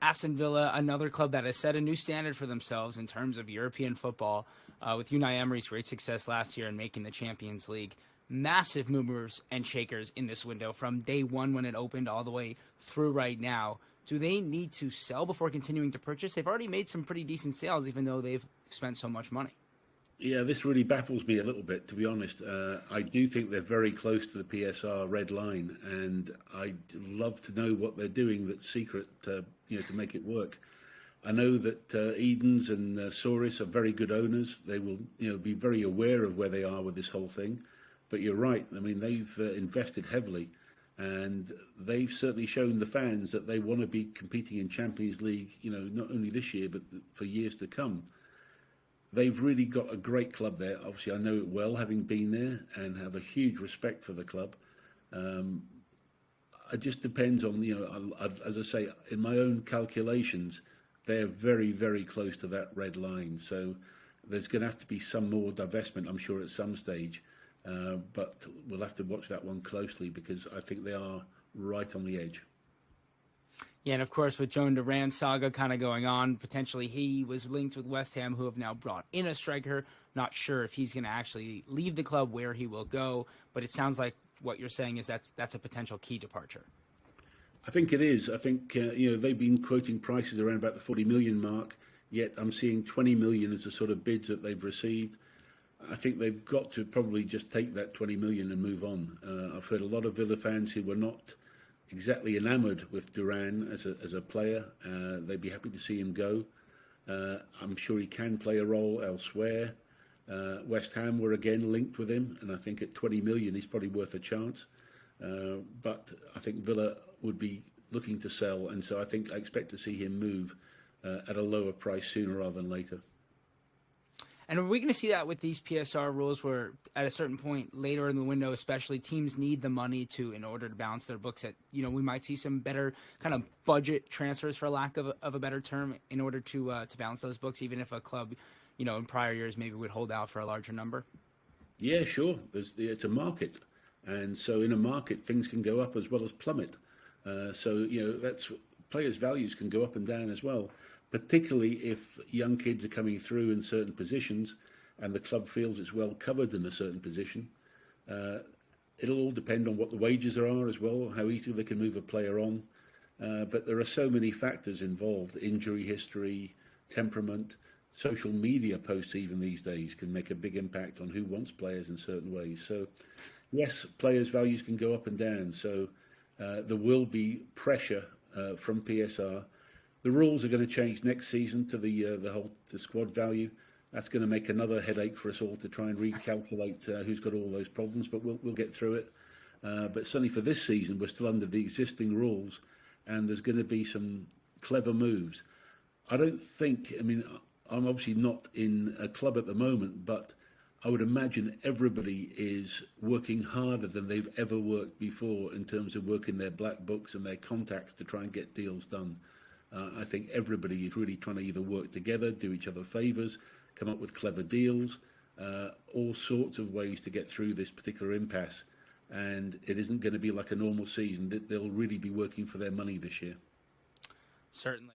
Aston Villa, another club that has set a new standard for themselves in terms of European football, with Unai Emery's great success last year in making the Champions League. Massive movers and shakers in this window from day one when it opened all the way through right now. Do they need to sell before continuing to purchase? They've already made some pretty decent sales, even though they've spent so much money. Yeah, this really baffles me a little bit, to be honest. I do think they're very close to the PSR red line, and I'd love to know what they're doing that's secret, to make it work. I know that Edens and Soris are very good owners. They will, be very aware of where they are with this whole thing. But you're right. I mean, they've invested heavily, and they've certainly shown the fans that they want to be competing in Champions League, not only this year, but for years to come. They've really got a great club there. Obviously, I know it well, having been there, and have a huge respect for the club. It just depends on, as I say, in my own calculations, they're very, very close to that red line. So there's going to have to be some more divestment, I'm sure, at some stage. But we'll have to watch that one closely, because I think they are right on the edge. Yeah, and of course, with Jhon Duran saga kind of going on, potentially he was linked with West Ham, who have now brought in a striker. Not sure if he's going to actually leave the club, where he will go, but it sounds like what you're saying is that's a potential key departure. I think it is. I think, they've been quoting prices around about the 40 million mark, yet I'm seeing 20 million as the sort of bids that they've received. I think they've got to probably just take that 20 million and move on. I've heard a lot of Villa fans who were not exactly enamoured with Duran as a player. They'd be happy to see him go. I'm sure he can play a role elsewhere. West Ham were again linked with him, and I think at 20 million he's probably worth a chance. But I think Villa would be looking to sell, and so I expect to see him move at a lower price sooner rather than later. And are we going to see that with these PSR rules, where at a certain point later in the window, especially, teams need the money in order to balance their books? We might see some better kind of budget transfers, for lack of a better term, in order to balance those books, even if a club, in prior years maybe would hold out for a larger number. Yeah, sure. It's a market, and so in a market things can go up as well as plummet. That's players' values can go up and down as well, particularly if young kids are coming through in certain positions and the club feels it's well covered in a certain position. It'll all depend on what the wages are as well, how easily they can move a player on. But there are so many factors involved: injury history, temperament, social media posts even these days can make a big impact on who wants players in certain ways. So yes, players' values can go up and down. So there will be pressure from PSR. The rules are going to change next season to the squad value. That's going to make another headache for us all to try and recalculate who's got all those problems, but we'll get through it. But certainly for this season, we're still under the existing rules, and there's going to be some clever moves. I'm obviously not in a club at the moment, but I would imagine everybody is working harder than they've ever worked before in terms of working their black books and their contacts to try and get deals done. I think everybody is really trying to either work together, do each other favours, come up with clever deals, all sorts of ways to get through this particular impasse. And it isn't going to be like a normal season. They'll really be working for their money this year. Certainly.